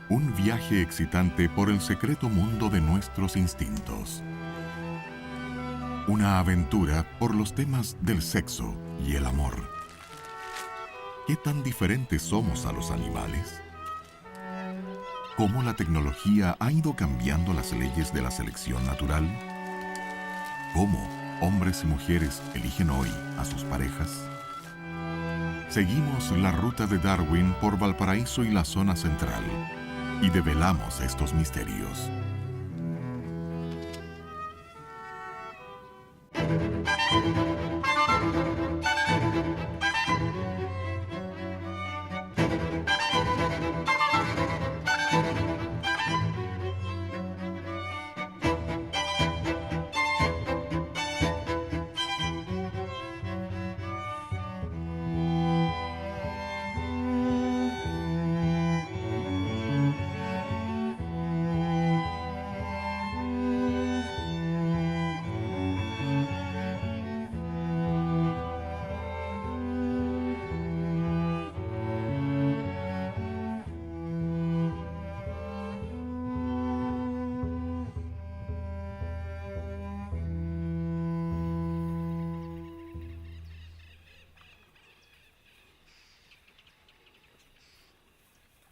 Un viaje excitante por el secreto mundo de nuestros instintos. Una aventura por los temas del sexo y el amor. ¿Qué tan diferentes somos a los animales? ¿Cómo la tecnología ha ido cambiando las leyes de la selección natural? ¿Cómo hombres y mujeres eligen hoy a sus parejas? Seguimos la ruta de Darwin por Valparaíso y la zona central y develamos estos misterios.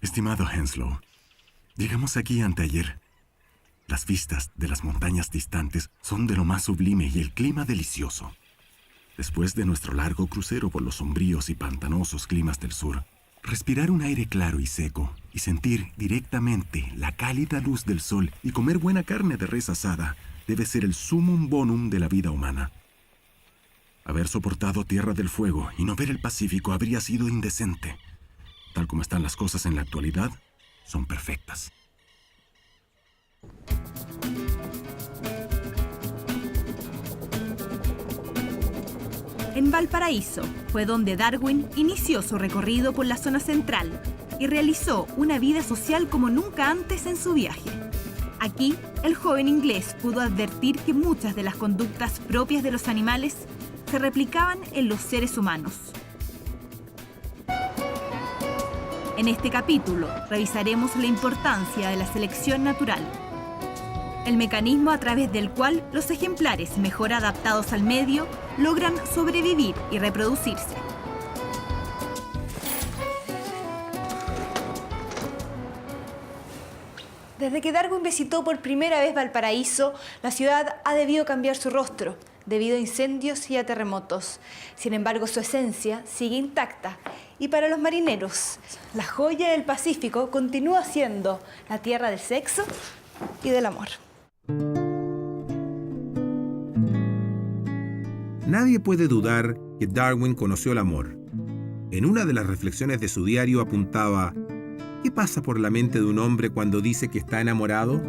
Estimado Henslow, llegamos aquí anteayer. Las vistas de las montañas distantes son de lo más sublime y el clima delicioso. Después de nuestro largo crucero por los sombríos y pantanosos climas del sur, respirar un aire claro y seco y sentir directamente la cálida luz del sol y comer buena carne de res asada debe ser el sumum bonum de la vida humana. Haber soportado Tierra del Fuego y no ver el Pacífico habría sido indecente. Tal como están las cosas en la actualidad, son perfectas. En Valparaíso fue donde Darwin inició su recorrido por la zona central y realizó una vida social como nunca antes en su viaje. Aquí, el joven inglés pudo advertir que muchas de las conductas propias de los animales se replicaban en los seres humanos. En este capítulo revisaremos la importancia de la selección natural, el mecanismo a través del cual los ejemplares mejor adaptados al medio logran sobrevivir y reproducirse. Desde que Darwin visitó por primera vez Valparaíso, la ciudad ha debido cambiar su rostro debido a incendios y a terremotos. Sin embargo, su esencia sigue intacta. Y para los marineros, la joya del Pacífico continúa siendo la tierra del sexo y del amor. Nadie puede dudar que Darwin conoció el amor. En una de las reflexiones de su diario apuntaba: ¿qué pasa por la mente de un hombre cuando dice que está enamorado?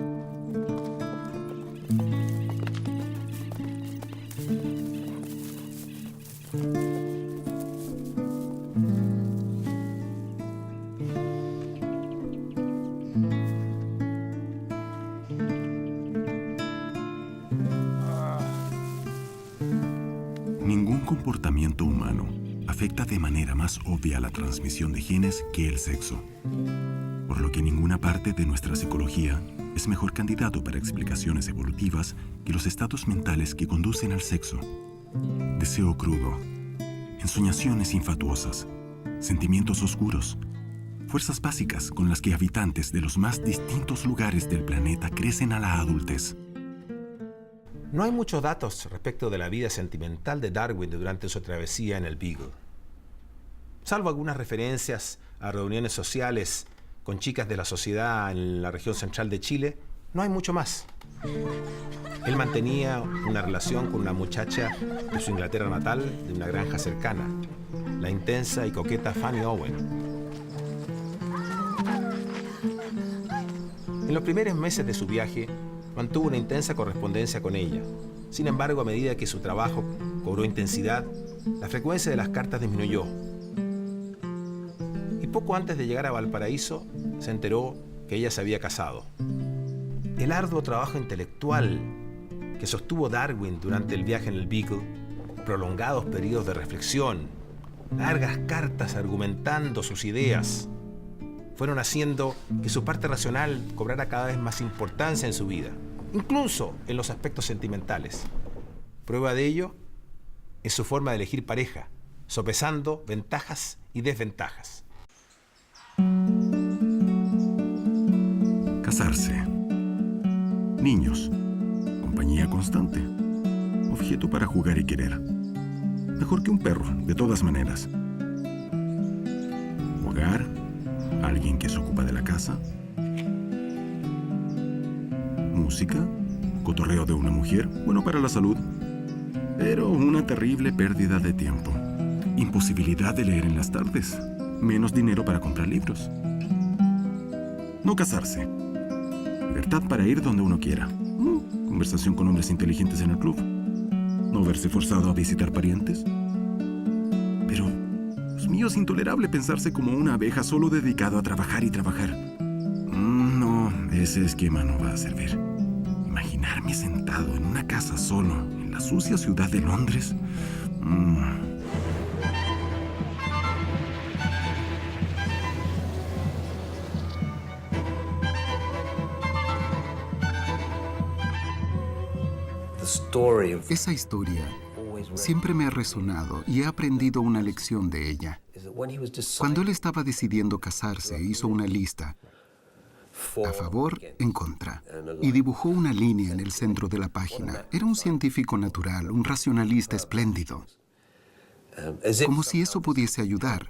Ningún comportamiento humano afecta de manera más obvia la transmisión de genes que el sexo, por lo que ninguna parte de nuestra psicología es mejor candidato para explicaciones evolutivas que los estados mentales que conducen al sexo. Deseo crudo, ensoñaciones infatuosas, sentimientos oscuros, fuerzas básicas con las que habitantes de los más distintos lugares del planeta crecen a la adultez. No hay muchos datos respecto de la vida sentimental de Darwin durante su travesía en el Beagle. Salvo algunas referencias a reuniones sociales con chicas de la sociedad en la región central de Chile, no hay mucho más. Él mantenía una relación con una muchacha de su Inglaterra natal, de una granja cercana, la intensa y coqueta Fanny Owen. En los primeros meses de su viaje, mantuvo una intensa correspondencia con ella. Sin embargo, a medida que su trabajo cobró intensidad, la frecuencia de las cartas disminuyó. Y poco antes de llegar a Valparaíso, se enteró que ella se había casado. El arduo trabajo intelectual que sostuvo Darwin durante el viaje en el Beagle, prolongados periodos de reflexión, largas cartas argumentando sus ideas, fueron haciendo que su parte racional cobrara cada vez más importancia en su vida, incluso en los aspectos sentimentales. Prueba de ello es su forma de elegir pareja, sopesando ventajas y desventajas. Casarse. Niños. Compañía constante. Objeto para jugar y querer. Mejor que un perro, de todas maneras. Hogar. Alguien que se ocupa de la casa. Música. Cotorreo de una mujer, bueno para la salud. Pero una terrible pérdida de tiempo. Imposibilidad de leer en las tardes. Menos dinero para comprar libros. No casarse. Libertad para ir donde uno quiera. Conversación con hombres inteligentes en el club. No verse forzado a visitar parientes. Pero, Dios mío, es intolerable pensarse como una abeja solo dedicado a trabajar y trabajar. No, ese esquema no va a servir. Imaginarme sentado en una casa solo, en la sucia ciudad de Londres. Esa historia siempre me ha resonado y he aprendido una lección de ella. Cuando él estaba decidiendo casarse, hizo una lista a favor, en contra, y dibujó una línea en el centro de la página. Era un científico natural, un racionalista espléndido, como si eso pudiese ayudar.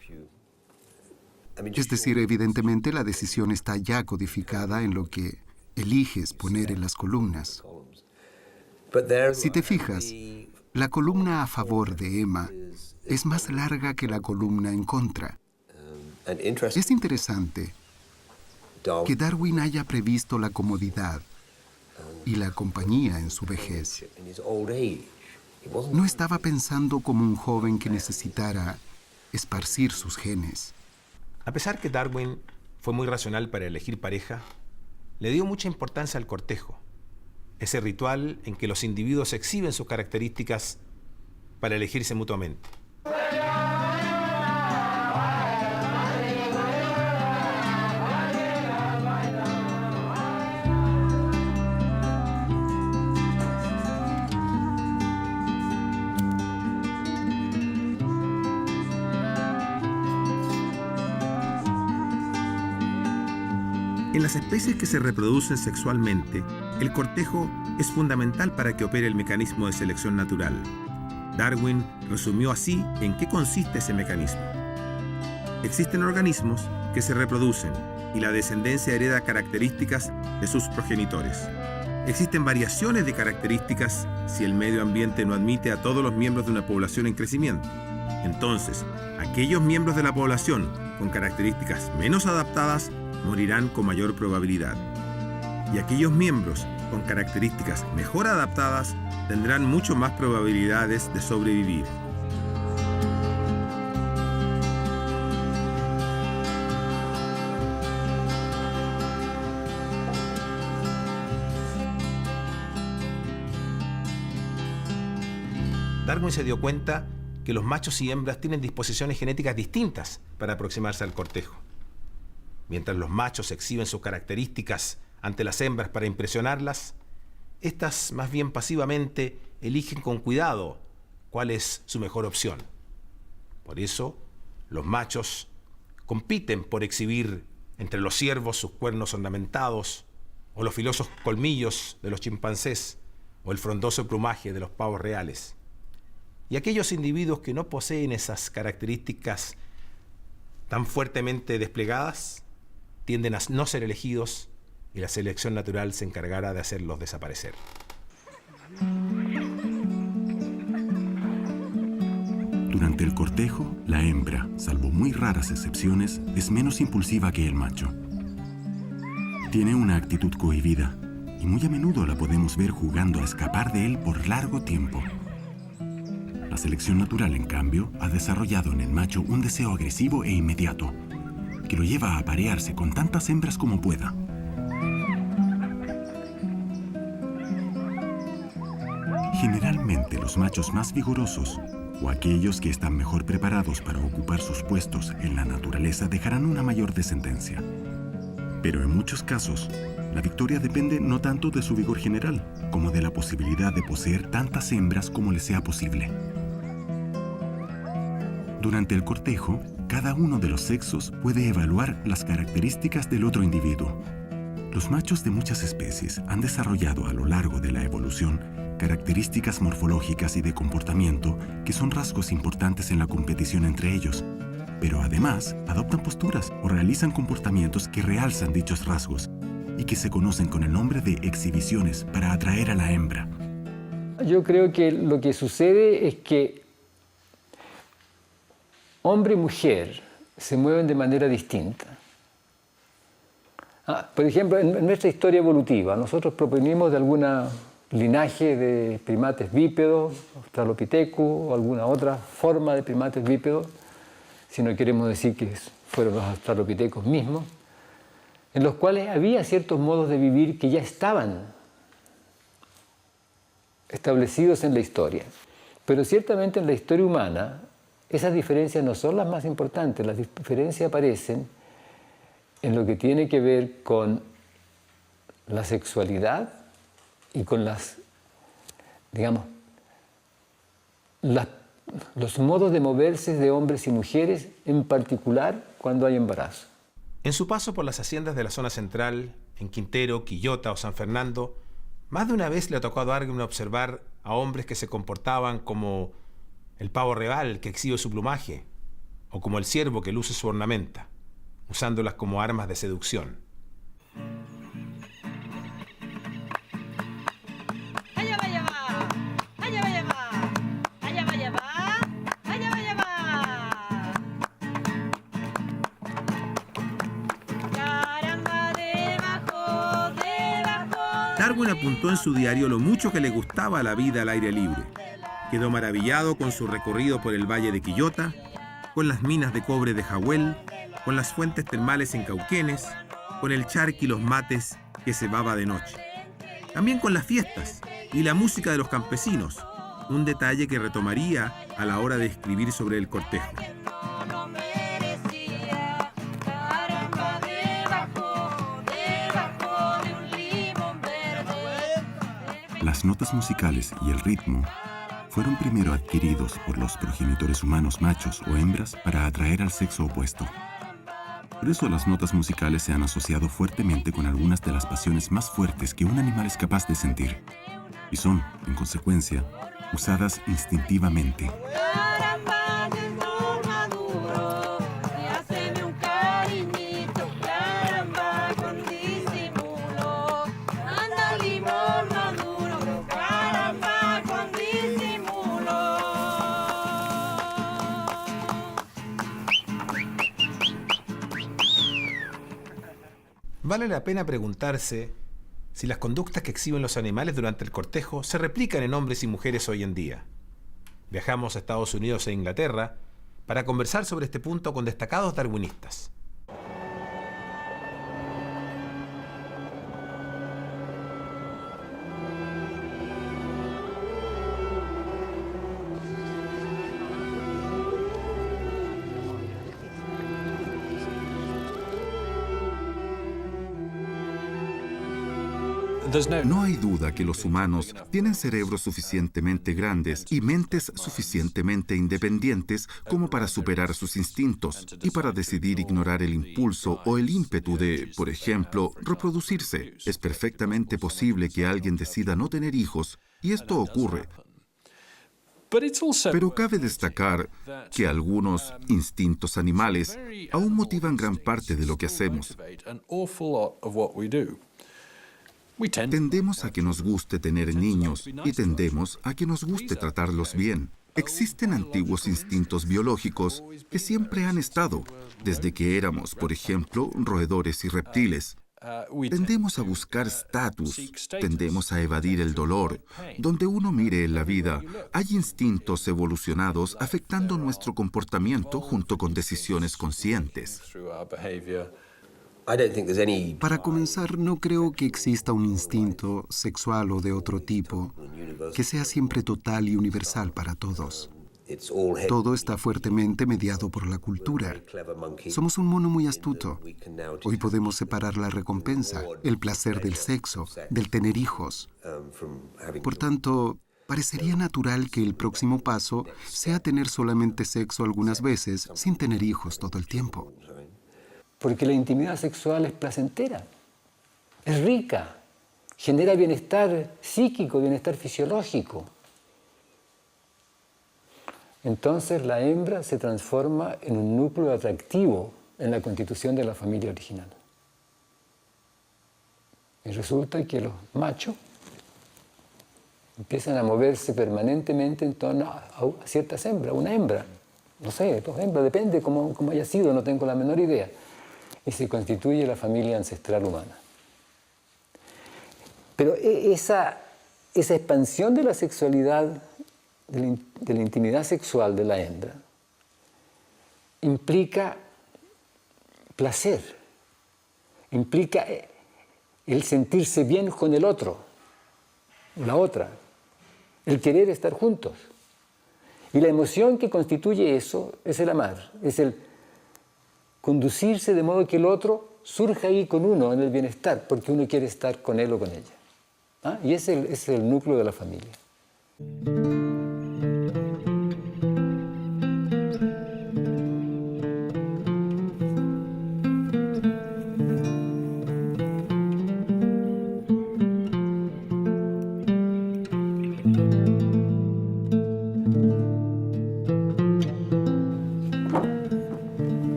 Es decir, evidentemente la decisión está ya codificada en lo que eliges poner en las columnas. Si te fijas, la columna a favor de Emma es más larga que la columna en contra. Es interesante que Darwin haya previsto la comodidad y la compañía en su vejez. No estaba pensando como un joven que necesitara esparcir sus genes. A pesar que Darwin fue muy racional para elegir pareja, le dio mucha importancia al cortejo, ese ritual en que los individuos exhiben sus características para elegirse mutuamente. En las especies que se reproducen sexualmente, el cortejo es fundamental para que opere el mecanismo de selección natural. Darwin resumió así en qué consiste ese mecanismo. Existen organismos que se reproducen y la descendencia hereda características de sus progenitores. Existen variaciones de características si el medio ambiente no admite a todos los miembros de una población en crecimiento. Entonces, aquellos miembros de la población con características menos adaptadas morirán con mayor probabilidad. Y aquellos miembros con características mejor adaptadas tendrán mucho más probabilidades de sobrevivir. Darwin se dio cuenta que los machos y hembras tienen disposiciones genéticas distintas para aproximarse al cortejo. Mientras los machos exhiben sus características ante las hembras para impresionarlas, estas más bien pasivamente eligen con cuidado cuál es su mejor opción. Por eso, los machos compiten por exhibir entre los ciervos sus cuernos ornamentados, o los filosos colmillos de los chimpancés, o el frondoso plumaje de los pavos reales. Y aquellos individuos que no poseen esas características tan fuertemente desplegadas tienden a no ser elegidos y la selección natural se encargará de hacerlos desaparecer. Durante el cortejo, la hembra, salvo muy raras excepciones, es menos impulsiva que el macho. Tiene una actitud cohibida y muy a menudo la podemos ver jugando a escapar de él por largo tiempo. La selección natural, en cambio, ha desarrollado en el macho un deseo agresivo e inmediato, que lo lleva a aparearse con tantas hembras como pueda. Generalmente los machos más vigorosos o aquellos que están mejor preparados para ocupar sus puestos en la naturaleza dejarán una mayor descendencia. Pero en muchos casos, la victoria depende no tanto de su vigor general, como de la posibilidad de poseer tantas hembras como le sea posible. Durante el cortejo, cada uno de los sexos puede evaluar las características del otro individuo. Los machos de muchas especies han desarrollado a lo largo de la evolución características morfológicas y de comportamiento que son rasgos importantes en la competición entre ellos, pero además adoptan posturas o realizan comportamientos que realzan dichos rasgos y que se conocen con el nombre de exhibiciones para atraer a la hembra. Yo creo que lo que sucede es que hombre y mujer se mueven de manera distinta. Por ejemplo, en nuestra historia evolutiva, nosotros provenimos de algún linaje de primates bípedos, Australopithecus o alguna otra forma de primates bípedos, si no queremos decir que fueron los Australopithecus mismos, en los cuales había ciertos modos de vivir que ya estaban establecidos en la historia. Pero ciertamente en la historia humana esas diferencias no son las más importantes, las diferencias aparecen en lo que tiene que ver con la sexualidad y con los modos de moverse de hombres y mujeres, en particular cuando hay embarazo. En su paso por las haciendas de la zona central, en Quintero, Quillota o San Fernando, más de una vez le ha tocado a Darwin observar a hombres que se comportaban como el pavo real que exhibe su plumaje, o como el ciervo que luce su ornamenta, usándolas como armas de seducción. Allá vaya va, allá vaya va, allá vaya va, allá vaya va. Caramba, debajo. Darwin apuntó en su diario lo mucho que le gustaba la vida al aire libre. Quedó maravillado con su recorrido por el valle de Quillota, con las minas de cobre de Jawel, con las fuentes termales en Cauquenes, con el charqui y los mates que cebaba de noche. También con las fiestas y la música de los campesinos, un detalle que retomaría a la hora de escribir sobre el cortejo. Las notas musicales y el ritmo fueron primero adquiridos por los progenitores humanos machos o hembras para atraer al sexo opuesto. Por eso las notas musicales se han asociado fuertemente con algunas de las pasiones más fuertes que un animal es capaz de sentir, y son, en consecuencia, usadas instintivamente. Vale la pena preguntarse si las conductas que exhiben los animales durante el cortejo se replican en hombres y mujeres hoy en día. Viajamos a Estados Unidos e Inglaterra para conversar sobre este punto con destacados darwinistas. No hay duda que los humanos tienen cerebros suficientemente grandes y mentes suficientemente independientes como para superar sus instintos y para decidir ignorar el impulso o el ímpetu de, por ejemplo, reproducirse. Es perfectamente posible que alguien decida no tener hijos, y esto ocurre. Pero cabe destacar que algunos instintos animales aún motivan gran parte de lo que hacemos. Tendemos a que nos guste tener niños y tendemos a que nos guste tratarlos bien. Existen antiguos instintos biológicos que siempre han estado, desde que éramos, por ejemplo, roedores y reptiles. Tendemos a buscar estatus, tendemos a evadir el dolor. Donde uno mire en la vida, hay instintos evolucionados afectando nuestro comportamiento junto con decisiones conscientes. Para comenzar, no creo que exista un instinto sexual o de otro tipo que sea siempre total y universal para todos. Todo está fuertemente mediado por la cultura. Somos un mono muy astuto. Hoy podemos separar la recompensa, el placer del sexo, del tener hijos. Por tanto, parecería natural que el próximo paso sea tener solamente sexo algunas veces sin tener hijos todo el tiempo. Porque la intimidad sexual es placentera, es rica, genera bienestar psíquico, bienestar fisiológico. Entonces la hembra se transforma en un núcleo atractivo en la constitución de la familia original. Y resulta que los machos empiezan a moverse permanentemente en torno a ciertas hembras, una hembra, no sé, dos hembras, depende cómo haya sido, no tengo la menor idea. Y se constituye la familia ancestral humana. Pero esa expansión de la sexualidad, de la intimidad sexual de la hembra, implica placer, implica el sentirse bien con el otro, la otra, el querer estar juntos. Y la emoción que constituye eso es el amar, es el conducirse de modo que el otro surja ahí con uno en el bienestar, porque uno quiere estar con él o con ella. ¿Ah? Y ese es el núcleo de la familia.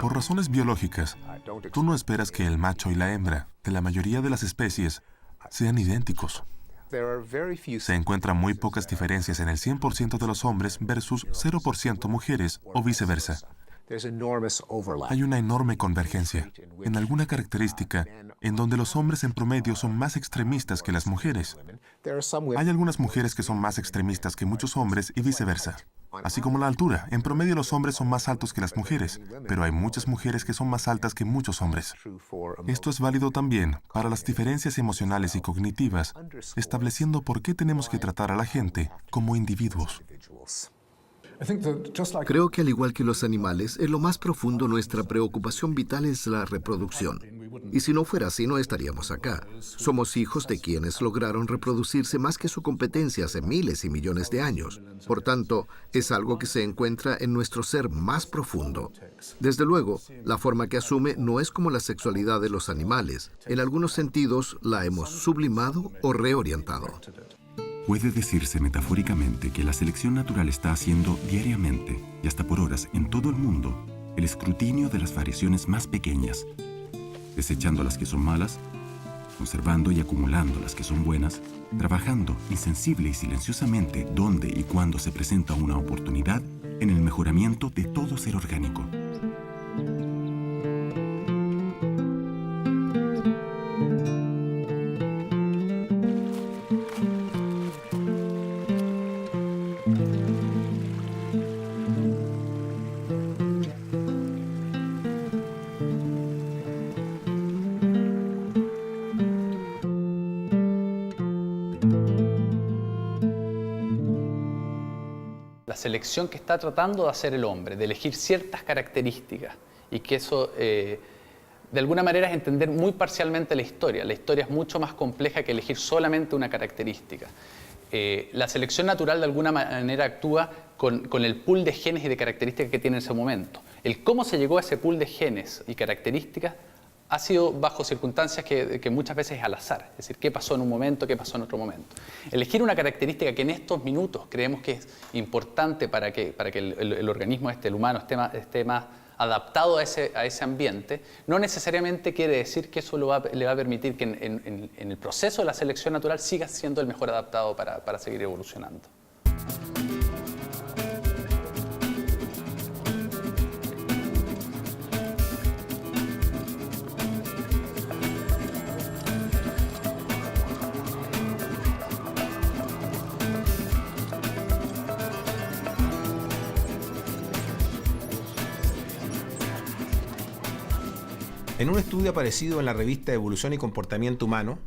Por razones biológicas, tú no esperas que el macho y la hembra de la mayoría de las especies sean idénticos. Se encuentran muy pocas diferencias en el 100% de los hombres versus 0% mujeres o viceversa. Hay una enorme convergencia en alguna característica en donde los hombres en promedio son más extremistas que las mujeres. Hay algunas mujeres que son más extremistas que muchos hombres y viceversa. Así como la altura. En promedio los hombres son más altos que las mujeres, pero hay muchas mujeres que son más altas que muchos hombres. Esto es válido también para las diferencias emocionales y cognitivas, estableciendo por qué tenemos que tratar a la gente como individuos. Creo que al igual que los animales, en lo más profundo nuestra preocupación vital es la reproducción. Y si no fuera así, no estaríamos acá. Somos hijos de quienes lograron reproducirse más que su competencia hace miles y millones de años. Por tanto, es algo que se encuentra en nuestro ser más profundo. Desde luego, la forma que asume no es como la sexualidad de los animales. En algunos sentidos, la hemos sublimado o reorientado. Puede decirse metafóricamente que la selección natural está haciendo diariamente y hasta por horas en todo el mundo el escrutinio de las variaciones más pequeñas, desechando las que son malas, conservando y acumulando las que son buenas, trabajando insensible y silenciosamente donde y cuando se presenta una oportunidad en el mejoramiento de todo ser orgánico. La selección que está tratando de hacer el hombre, de elegir ciertas características, y que eso de alguna manera es entender muy parcialmente la historia. La historia es mucho más compleja que elegir solamente una característica. La selección natural de alguna manera actúa con el pool de genes y de características que tiene en ese momento. El cómo se llegó a ese pool de genes y características ha sido bajo circunstancias que muchas veces es al azar, es decir, qué pasó en un momento, qué pasó en otro momento. Elegir una característica que en estos minutos creemos que es importante para que el organismo, el humano, esté más adaptado a ese ambiente, no necesariamente quiere decir que eso le va a permitir que en el proceso de la selección natural siga siendo el mejor adaptado para seguir evolucionando. En un estudio aparecido en la revista Evolución y Comportamiento Humano,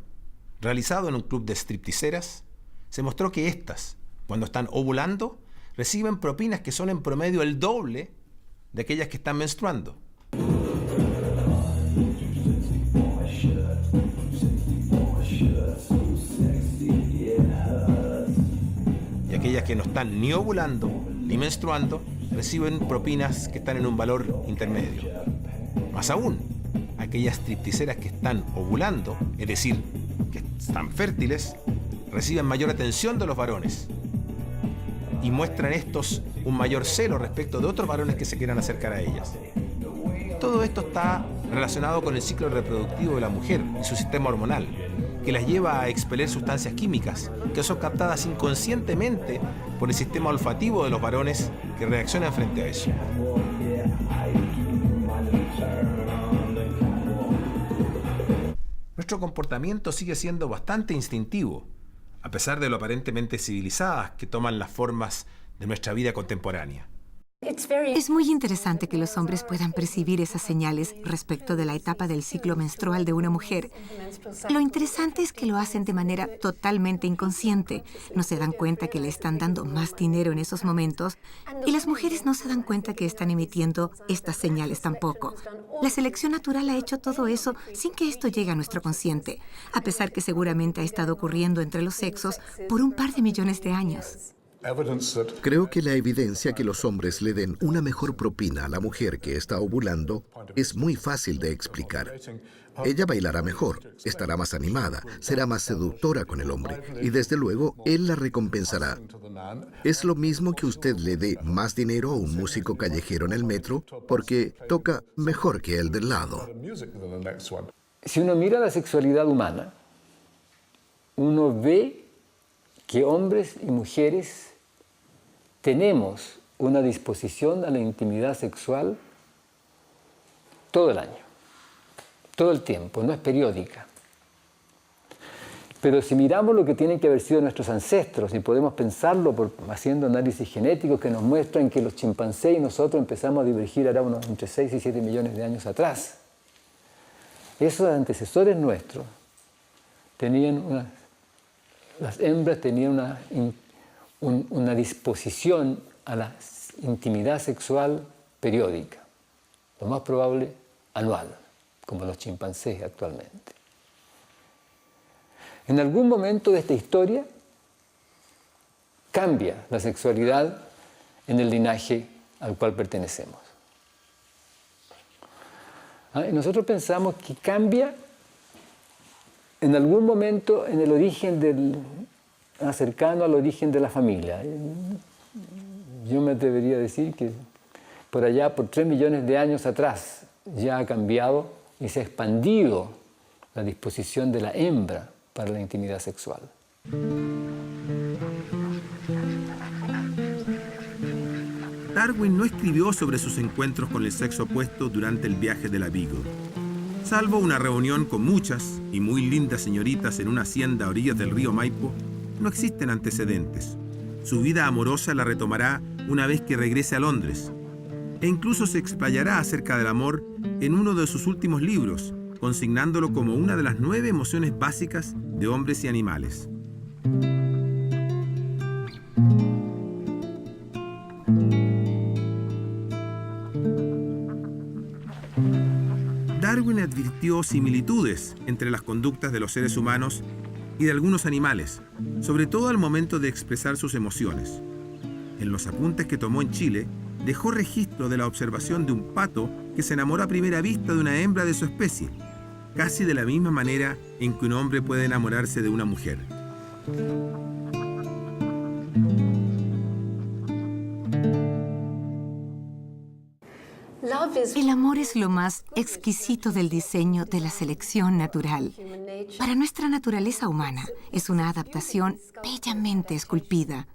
realizado en un club de stripticeras, se mostró que éstas, cuando están ovulando, reciben propinas que son en promedio el doble de aquellas que están menstruando. Y aquellas que no están ni ovulando ni menstruando reciben propinas que están en un valor intermedio. Más aún, aquellas stripticeras que están ovulando, es decir, que están fértiles, reciben mayor atención de los varones y muestran estos un mayor celo respecto de otros varones que se quieran acercar a ellas. Todo esto está relacionado con el ciclo reproductivo de la mujer y su sistema hormonal, que las lleva a expeler sustancias químicas que son captadas inconscientemente por el sistema olfativo de los varones que reaccionan frente a eso. Nuestro comportamiento sigue siendo bastante instintivo, a pesar de lo aparentemente civilizadas que toman las formas de nuestra vida contemporánea. Es muy interesante que los hombres puedan percibir esas señales respecto de la etapa del ciclo menstrual de una mujer. Lo interesante es que lo hacen de manera totalmente inconsciente. No se dan cuenta que le están dando más dinero en esos momentos y las mujeres no se dan cuenta que están emitiendo estas señales tampoco. La selección natural ha hecho todo eso sin que esto llegue a nuestro consciente, a pesar que seguramente ha estado ocurriendo entre los sexos por un par de millones de años. Creo que la evidencia que los hombres le den una mejor propina a la mujer que está ovulando es muy fácil de explicar. Ella bailará mejor, estará más animada, será más seductora con el hombre y desde luego él la recompensará. Es lo mismo que usted le dé más dinero a un músico callejero en el metro porque toca mejor que el del lado. Si uno mira la sexualidad humana, uno ve que hombres y mujeres tenemos una disposición a la intimidad sexual todo el año, todo el tiempo, no es periódica. Pero si miramos lo que tienen que haber sido nuestros ancestros, y podemos pensarlo haciendo análisis genéticos que nos muestran que los chimpancés y nosotros empezamos a divergir ahora entre 6 y 7 millones de años atrás. Esos antecesores nuestros las hembras tenían una disposición a la intimidad sexual periódica, lo más probable anual, como los chimpancés actualmente. En algún momento de esta historia cambia la sexualidad en el linaje al cual pertenecemos. Y nosotros pensamos que cambia en algún momento en el origen cercano al origen de la familia. Yo me atrevería a decir que por allá, por 3 millones de años atrás, ya ha cambiado y se ha expandido la disposición de la hembra para la intimidad sexual. Darwin no escribió sobre sus encuentros con el sexo opuesto durante el viaje de la Beagle. Salvo una reunión con muchas y muy lindas señoritas en una hacienda a orillas del río Maipo, no existen antecedentes. Su vida amorosa la retomará una vez que regrese a Londres. E incluso se explayará acerca del amor en uno de sus últimos libros, consignándolo como una de las 9 emociones básicas de hombres y animales. Darwin advirtió similitudes entre las conductas de los seres humanos y de algunos animales, sobre todo al momento de expresar sus emociones. En los apuntes que tomó en Chile, dejó registro de la observación de un pato que se enamoró a primera vista de una hembra de su especie casi de la misma manera en que un hombre puede enamorarse de una mujer. El amor es lo más exquisito del diseño de la selección natural. Para nuestra naturaleza humana, es una adaptación bellamente esculpida.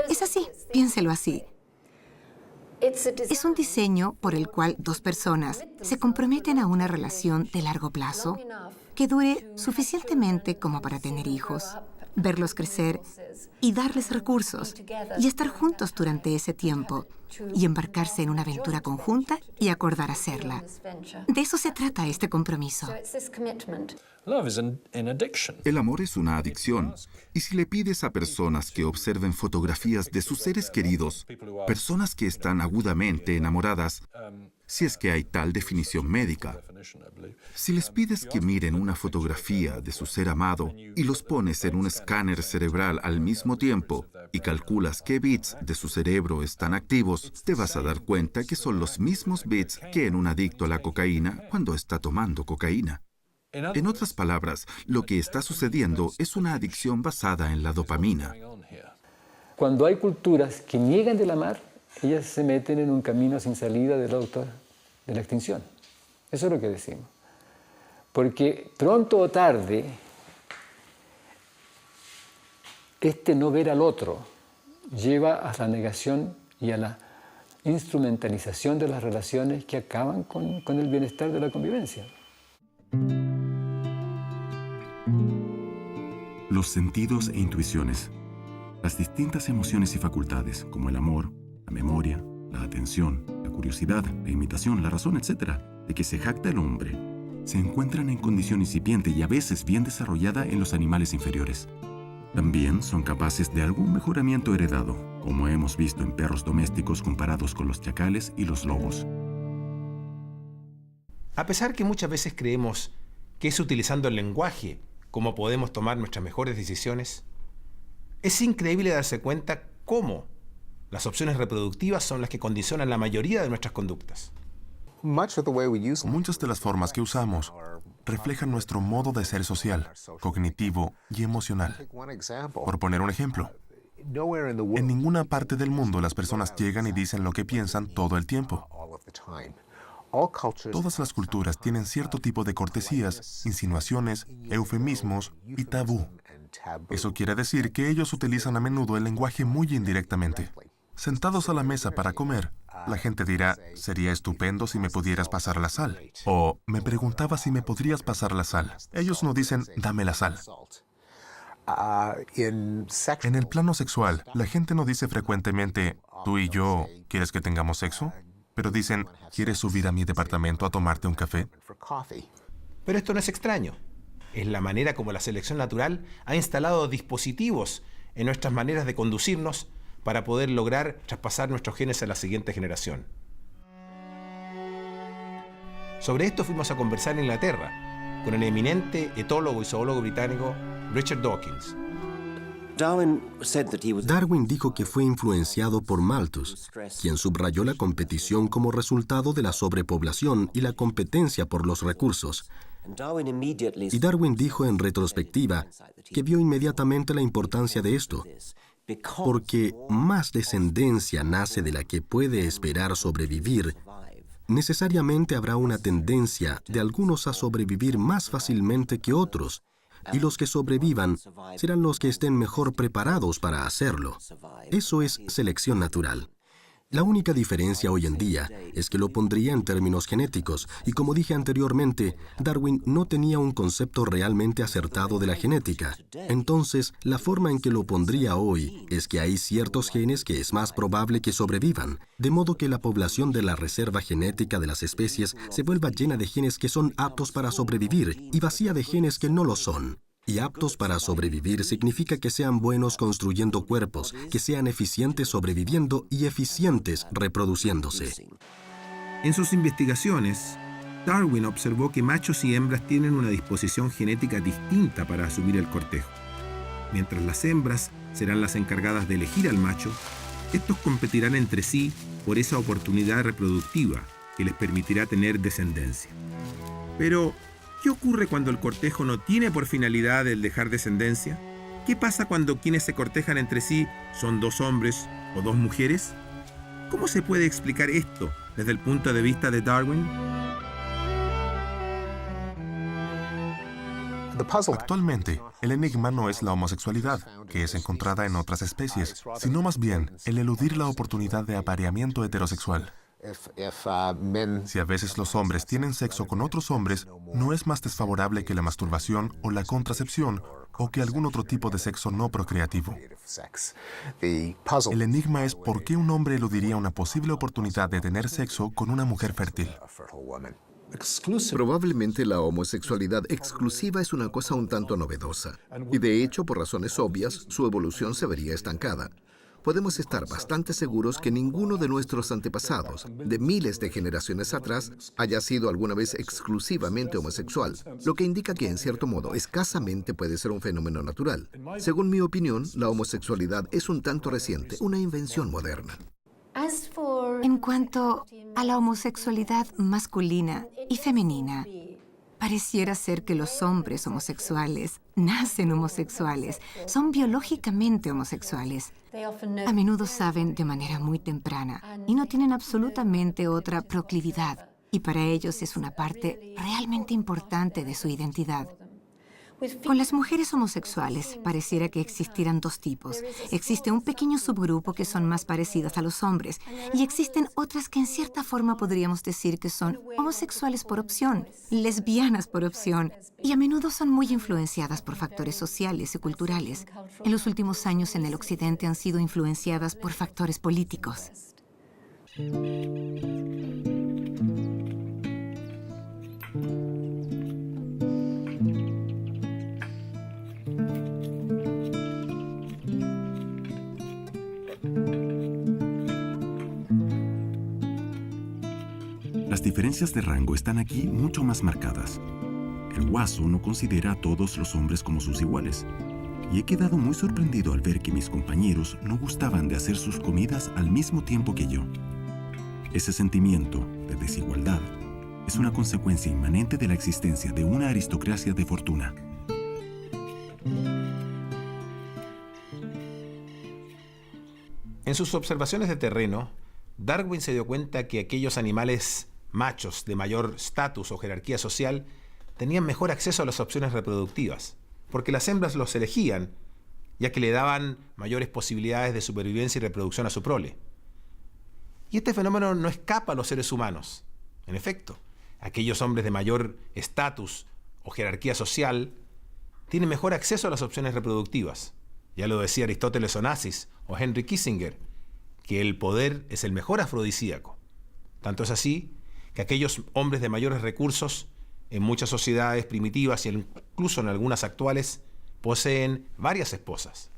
Es así, piénselo así. Es un diseño por el cual dos personas se comprometen a una relación de largo plazo que dure suficientemente como para tener hijos, verlos crecer y darles recursos y estar juntos durante ese tiempo y embarcarse en una aventura conjunta y acordar hacerla. De eso se trata este compromiso. El amor es una adicción. Y si le pides a personas que observen fotografías de sus seres queridos, personas que están agudamente enamoradas, si es que hay tal definición médica, si les pides que miren una fotografía de su ser amado y los pones en un escáner cerebral al mismo tiempo y calculas qué bits de su cerebro están activos, te vas a dar cuenta que son los mismos bits que en un adicto a la cocaína cuando está tomando cocaína. En otras palabras, lo que está sucediendo es una adicción basada en la dopamina. Cuando hay culturas que niegan del amar, ellas se meten en un camino sin salida de la extinción. Eso es lo que decimos. Porque pronto o tarde, este no ver al otro lleva a la negación y a la instrumentalización de las relaciones que acaban con el bienestar de la convivencia. Los sentidos e intuiciones, las distintas emociones y facultades, como el amor, la memoria, la atención, la curiosidad, la imitación, la razón, etc., de que se jacta el hombre, se encuentran en condición incipiente y a veces bien desarrollada en los animales inferiores. También son capaces de algún mejoramiento heredado, como hemos visto en perros domésticos comparados con los chacales y los lobos. A pesar que muchas veces creemos que es utilizando el lenguaje como podemos tomar nuestras mejores decisiones, es increíble darse cuenta cómo las opciones reproductivas son las que condicionan la mayoría de nuestras conductas. Muchas de las formas que usamos reflejan nuestro modo de ser social, cognitivo y emocional. Por poner un ejemplo, en ninguna parte del mundo las personas llegan y dicen lo que piensan todo el tiempo. Todas las culturas tienen cierto tipo de cortesías, insinuaciones, eufemismos y tabú. Eso quiere decir que ellos utilizan a menudo el lenguaje muy indirectamente. Sentados a la mesa para comer, la gente dirá, sería estupendo si me pudieras pasar la sal. O, me preguntaba si me podrías pasar la sal. Ellos no dicen, dame la sal. En el plano sexual, la gente no dice frecuentemente, tú y yo, ¿quieres que tengamos sexo? Pero dicen, ¿quieres subir a mi departamento a tomarte un café? Pero esto no es extraño. Es la manera como la selección natural ha instalado dispositivos en nuestras maneras de conducirnos para poder lograr traspasar nuestros genes a la siguiente generación. Sobre esto fuimos a conversar en Inglaterra con el eminente etólogo y zoólogo británico Richard Dawkins. Darwin dijo que fue influenciado por Malthus, quien subrayó la competición como resultado de la sobrepoblación y la competencia por los recursos. Y Darwin dijo en retrospectiva que vio inmediatamente la importancia de esto, porque más descendencia nace de la que puede esperar sobrevivir, necesariamente habrá una tendencia de algunos a sobrevivir más fácilmente que otros, y los que sobrevivan serán los que estén mejor preparados para hacerlo. Eso es selección natural. La única diferencia hoy en día es que lo pondría en términos genéticos, y como dije anteriormente, Darwin no tenía un concepto realmente acertado de la genética. Entonces, la forma en que lo pondría hoy es que hay ciertos genes que es más probable que sobrevivan, de modo que la población de la reserva genética de las especies se vuelva llena de genes que son aptos para sobrevivir y vacía de genes que no lo son. Y aptos para sobrevivir significa que sean buenos construyendo cuerpos, que sean eficientes sobreviviendo y eficientes reproduciéndose. En sus investigaciones, Darwin observó que machos y hembras tienen una disposición genética distinta para asumir el cortejo. Mientras las hembras serán las encargadas de elegir al macho, estos competirán entre sí por esa oportunidad reproductiva que les permitirá tener descendencia. Pero, ¿Qué ocurre cuando el cortejo no tiene por finalidad el dejar descendencia? ¿Qué pasa cuando quienes se cortejan entre sí son dos hombres o dos mujeres? ¿Cómo se puede explicar esto desde el punto de vista de Darwin? Actualmente, el enigma no es la homosexualidad, que es encontrada en otras especies, sino más bien el eludir la oportunidad de apareamiento heterosexual. Si a veces los hombres tienen sexo con otros hombres, no es más desfavorable que la masturbación o la contracepción o que algún otro tipo de sexo no procreativo. El enigma es por qué un hombre eludiría una posible oportunidad de tener sexo con una mujer fértil. Probablemente la homosexualidad exclusiva es una cosa un tanto novedosa, y de hecho, por razones obvias, su evolución se vería estancada. Podemos estar bastante seguros que ninguno de nuestros antepasados, de miles de generaciones atrás, haya sido alguna vez exclusivamente homosexual, lo que indica que, en cierto modo, escasamente puede ser un fenómeno natural. Según mi opinión, la homosexualidad es un tanto reciente, una invención moderna. En cuanto a la homosexualidad masculina y femenina, pareciera ser que los hombres homosexuales nacen homosexuales, son biológicamente homosexuales. A menudo saben de manera muy temprana y no tienen absolutamente otra proclividad, y para ellos es una parte realmente importante de su identidad. Con las mujeres homosexuales pareciera que existieran dos tipos. Existe un pequeño subgrupo que son más parecidas a los hombres y existen otras que en cierta forma podríamos decir que son homosexuales por opción, lesbianas por opción, y a menudo son muy influenciadas por factores sociales y culturales. En los últimos años en el Occidente han sido influenciadas por factores políticos. Las diferencias de rango están aquí mucho más marcadas. El Guaso no considera a todos los hombres como sus iguales. Y he quedado muy sorprendido al ver que mis compañeros no gustaban de hacer sus comidas al mismo tiempo que yo. Ese sentimiento de desigualdad es una consecuencia inmanente de la existencia de una aristocracia de fortuna. En sus observaciones de terreno, Darwin se dio cuenta que aquellos animales machos de mayor estatus o jerarquía social tenían mejor acceso a las opciones reproductivas, porque las hembras los elegían, ya que le daban mayores posibilidades de supervivencia y reproducción a su prole. Y este fenómeno no escapa a los seres humanos. En efecto, aquellos hombres de mayor estatus o jerarquía social tienen mejor acceso a las opciones reproductivas. Ya lo decía Aristóteles Onassis o Henry Kissinger, que el poder es el mejor afrodisíaco. Tanto es así que aquellos hombres de mayores recursos en muchas sociedades primitivas y incluso en algunas actuales poseen varias esposas.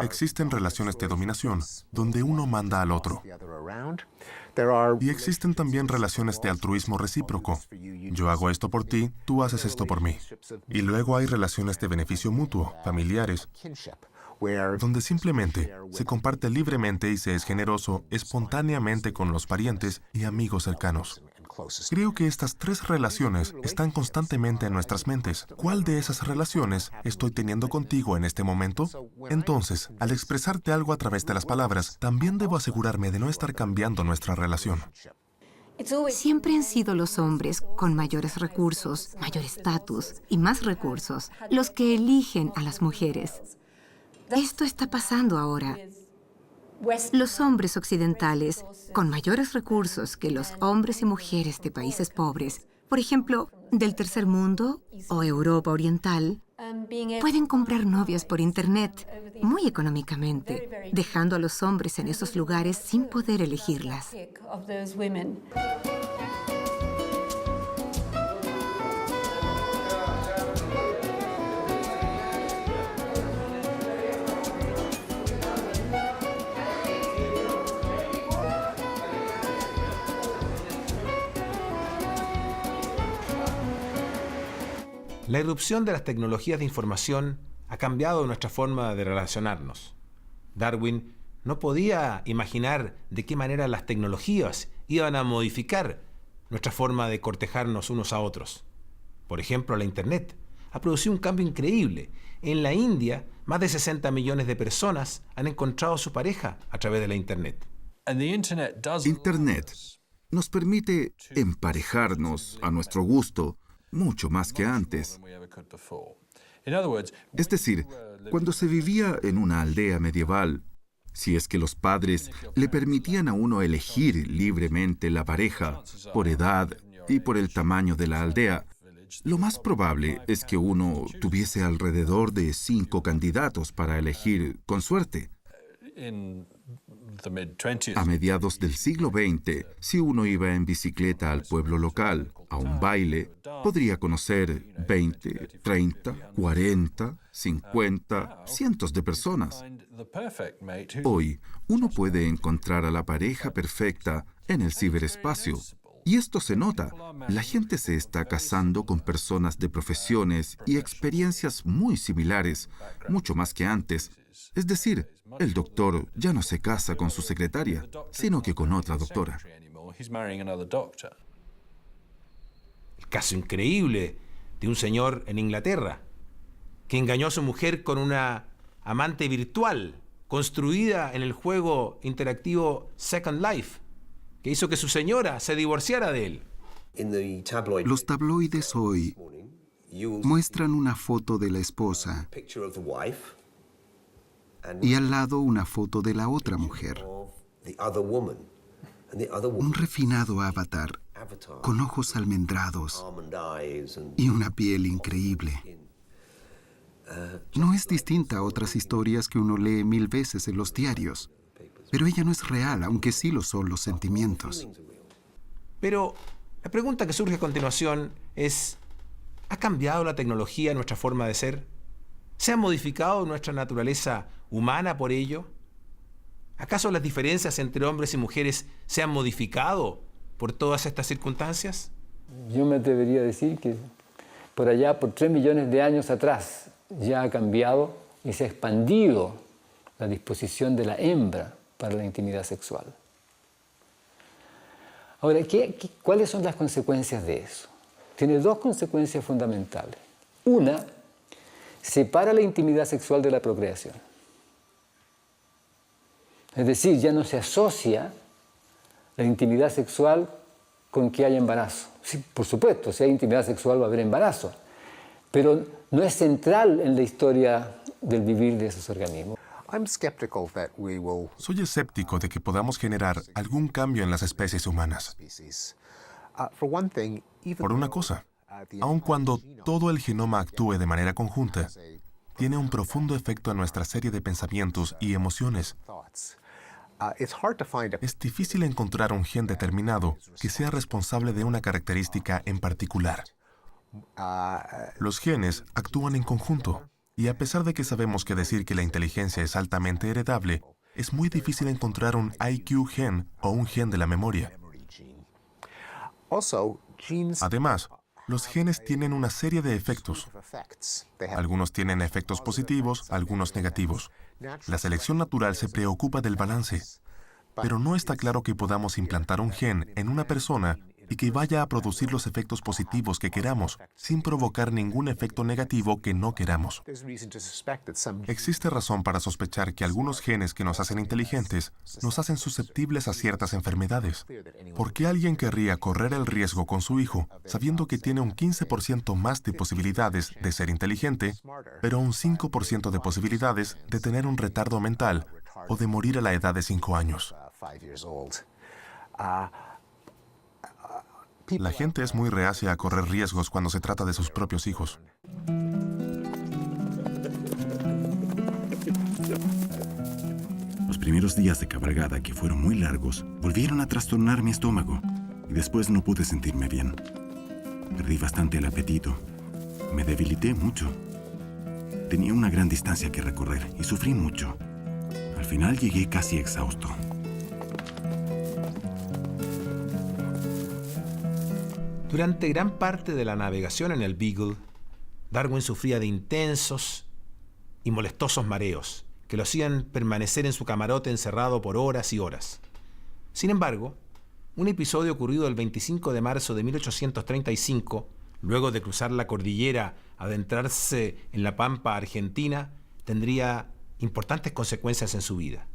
Existen relaciones de dominación, donde uno manda al otro. Y existen también relaciones de altruismo recíproco. Yo hago esto por ti, tú haces esto por mí. Y luego hay relaciones de beneficio mutuo, familiares, donde simplemente se comparte libremente y se es generoso espontáneamente con los parientes y amigos cercanos. Creo que estas tres relaciones están constantemente en nuestras mentes. ¿Cuál de esas relaciones estoy teniendo contigo en este momento? Entonces, al expresarte algo a través de las palabras, también debo asegurarme de no estar cambiando nuestra relación. Siempre han sido los hombres con mayores recursos, mayor estatus y más recursos los que eligen a las mujeres. Esto está pasando ahora. Los hombres occidentales, con mayores recursos que los hombres y mujeres de países pobres, por ejemplo, del tercer mundo o Europa Oriental, pueden comprar novias por Internet muy económicamente, dejando a los hombres en esos lugares sin poder elegirlas. La irrupción de las tecnologías de información ha cambiado nuestra forma de relacionarnos. Darwin no podía imaginar de qué manera las tecnologías iban a modificar nuestra forma de cortejarnos unos a otros. por ejemplo la Internet, ha producido un cambio increíble. En la India, más de 60 millones de personas han encontrado a su pareja a través de la Internet. Internet nos permite emparejarnos a nuestro gusto mucho más que antes. Es decir, cuando se vivía en una aldea medieval, si es que los padres le permitían a uno elegir libremente la pareja por edad y por el tamaño de la aldea, lo más probable es que uno tuviese alrededor de 5 candidatos para elegir con suerte. A mediados del siglo XX, si uno iba en bicicleta al pueblo local, a un baile, podría conocer 20, 30, 40, 50, cientos de personas. Hoy, uno puede encontrar a la pareja perfecta en el ciberespacio. Y esto se nota. La gente se está casando con personas de profesiones y experiencias muy similares, mucho más que antes. Es decir, el doctor ya no se casa con su secretaria, sino que con otra doctora. El caso increíble de un señor en Inglaterra que engañó a su mujer con una amante virtual construida en el juego interactivo Second Life, que hizo que su señora se divorciara de él. Los tabloides hoy muestran una foto de la esposa y al lado una foto de la otra mujer. Un refinado avatar con ojos almendrados y una piel increíble. No es distinta a otras historias que uno lee 1000 veces en los diarios. Pero ella no es real, aunque sí lo son los sentimientos. Pero la pregunta que surge a continuación es, ¿ha cambiado la tecnología nuestra forma de ser? ¿Se ha modificado nuestra naturaleza humana por ello? ¿Acaso las diferencias entre hombres y mujeres se han modificado por todas estas circunstancias? Yo me atrevería a decir que por allá, por 3 millones de años atrás, ya ha cambiado y se ha expandido la disposición de la hembra para la intimidad sexual. Ahora, ¿cuáles son las consecuencias de eso? Tiene 2 consecuencias fundamentales. Una, separa la intimidad sexual de la procreación. Es decir, ya no se asocia la intimidad sexual con que haya embarazo. Sí, por supuesto, si hay intimidad sexual va a haber embarazo, pero no es central en la historia del vivir de esos organismos. Soy escéptico de que podamos generar algún cambio en las especies humanas. Por una cosa, aun cuando todo el genoma actúe de manera conjunta, tiene un profundo efecto en nuestra serie de pensamientos y emociones. Es difícil encontrar un gen determinado que sea responsable de una característica en particular. Los genes actúan en conjunto. Y a pesar de que sabemos que decir que la inteligencia es altamente heredable, es muy difícil encontrar un IQ gen o un gen de la memoria. Además, los genes tienen una serie de efectos. Algunos tienen efectos positivos, algunos negativos. La selección natural se preocupa del balance, pero no está claro que podamos implantar un gen en una persona y que vaya a producir los efectos positivos que queramos, sin provocar ningún efecto negativo que no queramos. Existe razón para sospechar que algunos genes que nos hacen inteligentes nos hacen susceptibles a ciertas enfermedades. ¿Por qué alguien querría correr el riesgo con su hijo, sabiendo que tiene un 15% más de posibilidades de ser inteligente, pero un 5% de posibilidades de tener un retardo mental o de morir a la edad de 5 años? La gente es muy reacia a correr riesgos cuando se trata de sus propios hijos. Los primeros días de cabalgada, que fueron muy largos, volvieron a trastornar mi estómago y después no pude sentirme bien. Perdí bastante el apetito. Me debilité mucho. Tenía una gran distancia que recorrer y sufrí mucho. Al final llegué casi exhausto. Durante gran parte de la navegación en el Beagle, Darwin sufría de intensos y molestosos mareos que lo hacían permanecer en su camarote encerrado por horas y horas. Sin embargo, un episodio ocurrido el 25 de marzo de 1835 luego de cruzar la cordillera, adentrarse en la pampa argentina, tendría importantes consecuencias en su vida.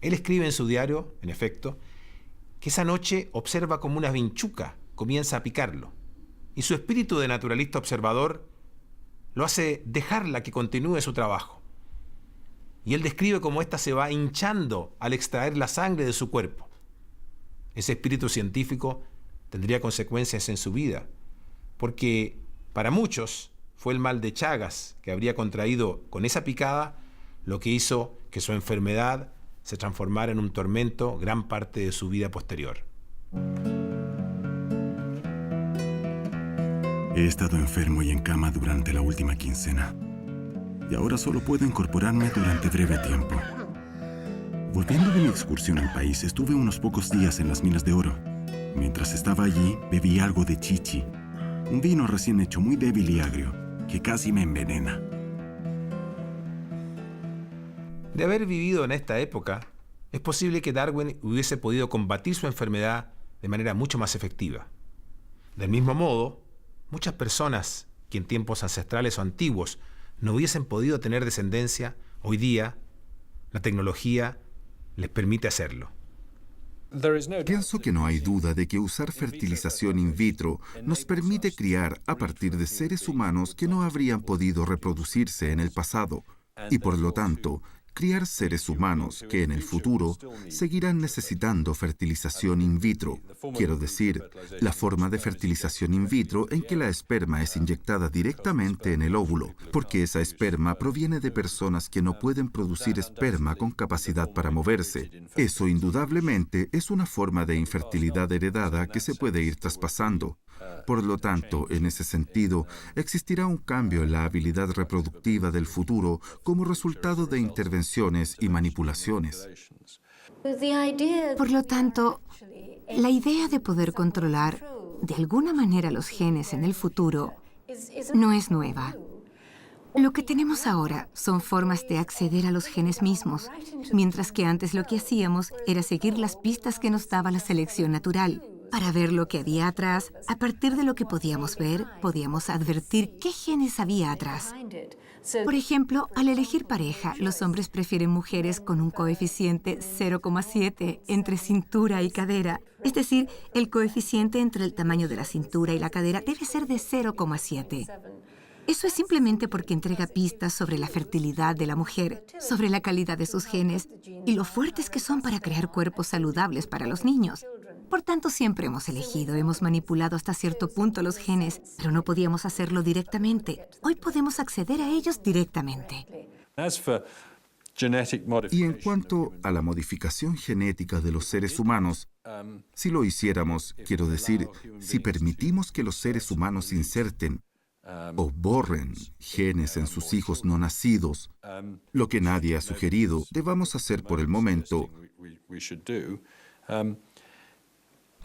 Él escribe en su diario, en efecto, que esa noche observa como una vinchuca comienza a picarlo, y su espíritu de naturalista observador lo hace dejarla que continúe su trabajo. Y él describe cómo ésta se va hinchando al extraer la sangre de su cuerpo. Ese espíritu científico tendría consecuencias en su vida, porque para muchos fue el mal de Chagas que habría contraído con esa picada lo que hizo que su enfermedad se transformara en un tormento gran parte de su vida posterior. He estado enfermo y en cama durante la última quincena. Y ahora solo puedo incorporarme durante breve tiempo. Volviendo de mi excursión al país, estuve unos pocos días en las minas de oro. Mientras estaba allí, bebí algo de chichi, un vino recién hecho muy débil y agrio, que casi me envenena. De haber vivido en esta época, es posible que Darwin hubiese podido combatir su enfermedad de manera mucho más efectiva. Del mismo modo, muchas personas que en tiempos ancestrales o antiguos no hubiesen podido tener descendencia, hoy día la tecnología les permite hacerlo. Pienso que no hay duda de que usar fertilización in vitro nos permite criar a partir de seres humanos que no habrían podido reproducirse en el pasado y, por lo tanto, criar seres humanos que en el futuro seguirán necesitando fertilización in vitro. Quiero decir, la forma de fertilización in vitro en que la esperma es inyectada directamente en el óvulo, porque esa esperma proviene de personas que no pueden producir esperma con capacidad para moverse. Eso indudablemente es una forma de infertilidad heredada que se puede ir traspasando. Por lo tanto, en ese sentido, existirá un cambio en la habilidad reproductiva del futuro como resultado de intervenciones y manipulaciones. Por lo tanto, la idea de poder controlar de alguna manera los genes en el futuro no es nueva. Lo que tenemos ahora son formas de acceder a los genes mismos, mientras que antes lo que hacíamos era seguir las pistas que nos daba la selección natural. Para ver lo que había atrás, a partir de lo que podíamos ver, podíamos advertir qué genes había atrás. Por ejemplo, al elegir pareja, los hombres prefieren mujeres con un coeficiente 0,7 entre cintura y cadera. Es decir, el coeficiente entre el tamaño de la cintura y la cadera debe ser de 0,7. Eso es simplemente porque entrega pistas sobre la fertilidad de la mujer, sobre la calidad de sus genes y lo fuertes que son para crear cuerpos saludables para los niños. Por tanto, siempre hemos manipulado hasta cierto punto los genes, pero no podíamos hacerlo directamente. Hoy podemos acceder a ellos directamente. Y en cuanto a la modificación genética de los seres humanos, si lo hiciéramos, quiero decir, si permitimos que los seres humanos inserten o borren genes en sus hijos no nacidos, lo que nadie ha sugerido debamos hacer por el momento,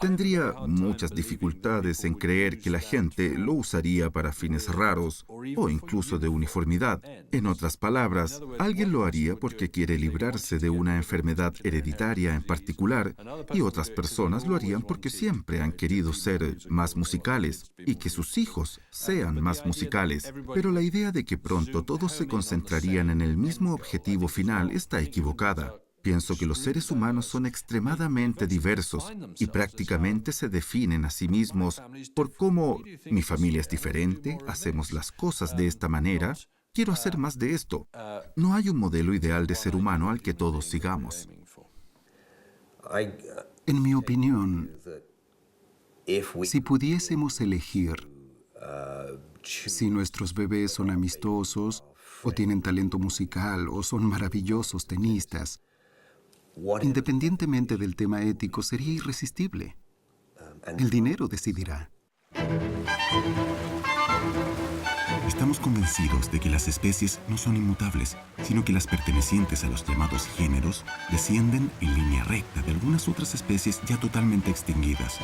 tendría muchas dificultades en creer que la gente lo usaría para fines raros o incluso de uniformidad. En otras palabras, alguien lo haría porque quiere librarse de una enfermedad hereditaria en particular y otras personas lo harían porque siempre han querido ser más musicales y que sus hijos sean más musicales. Pero la idea de que pronto todos se concentrarían en el mismo objetivo final está equivocada. Pienso que los seres humanos son extremadamente diversos y prácticamente se definen a sí mismos por cómo mi familia es diferente, hacemos las cosas de esta manera, quiero hacer más de esto. No hay un modelo ideal de ser humano al que todos sigamos. En mi opinión, si pudiésemos elegir si nuestros bebés son amistosos o tienen talento musical o son maravillosos tenistas, independientemente del tema ético, sería irresistible. El dinero decidirá. Estamos convencidos de que las especies no son inmutables, sino que las pertenecientes a los llamados géneros descienden en línea recta de algunas otras especies ya totalmente extinguidas.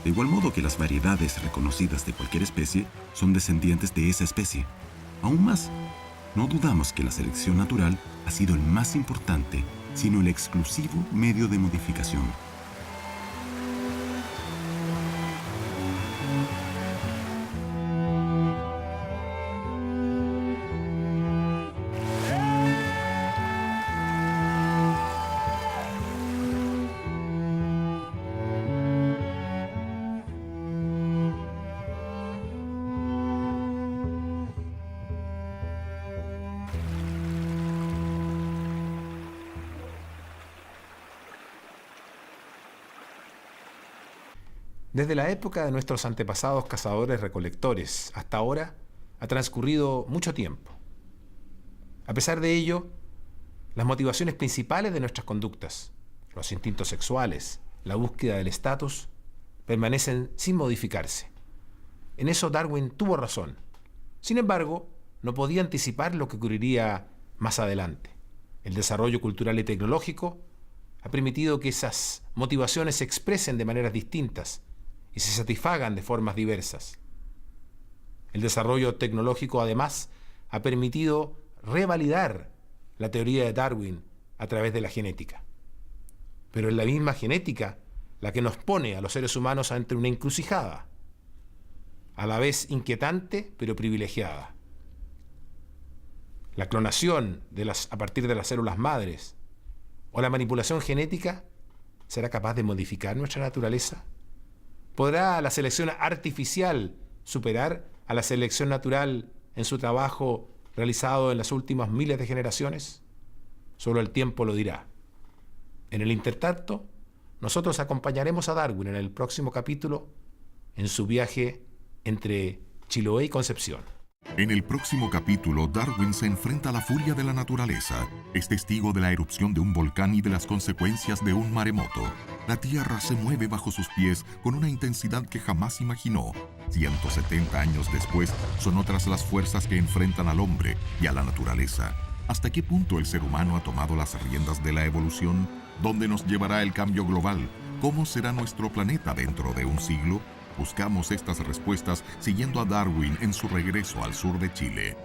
De igual modo que las variedades reconocidas de cualquier especie son descendientes de esa especie. Aún más, no dudamos que la selección natural ha sido el más importante, sino el exclusivo medio de modificación. Desde la época de nuestros antepasados cazadores-recolectores hasta ahora ha transcurrido mucho tiempo. A pesar de ello, las motivaciones principales de nuestras conductas, los instintos sexuales, la búsqueda del estatus, permanecen sin modificarse. En eso Darwin tuvo razón. Sin embargo, no podía anticipar lo que ocurriría más adelante. El desarrollo cultural y tecnológico ha permitido que esas motivaciones se expresen de maneras distintas y se satisfagan de formas diversas. El desarrollo tecnológico, además, ha permitido revalidar la teoría de Darwin a través de la genética. Pero es la misma genética la que nos pone a los seres humanos ante una encrucijada, a la vez inquietante pero privilegiada. La clonación a partir de las células madres o la manipulación genética será capaz de modificar nuestra naturaleza. ¿Podrá la selección artificial superar a la selección natural en su trabajo realizado en las últimas miles de generaciones? Solo el tiempo lo dirá. En el intertanto, nosotros acompañaremos a Darwin en el próximo capítulo en su viaje entre Chiloé y Concepción. En el próximo capítulo, Darwin se enfrenta a la furia de la naturaleza. Es testigo de la erupción de un volcán y de las consecuencias de un maremoto. La Tierra se mueve bajo sus pies con una intensidad que jamás imaginó. 170 años después, son otras las fuerzas que enfrentan al hombre y a la naturaleza. ¿Hasta qué punto el ser humano ha tomado las riendas de la evolución? ¿Dónde nos llevará el cambio global? ¿Cómo será nuestro planeta dentro de un siglo? Buscamos estas respuestas siguiendo a Darwin en su regreso al sur de Chile.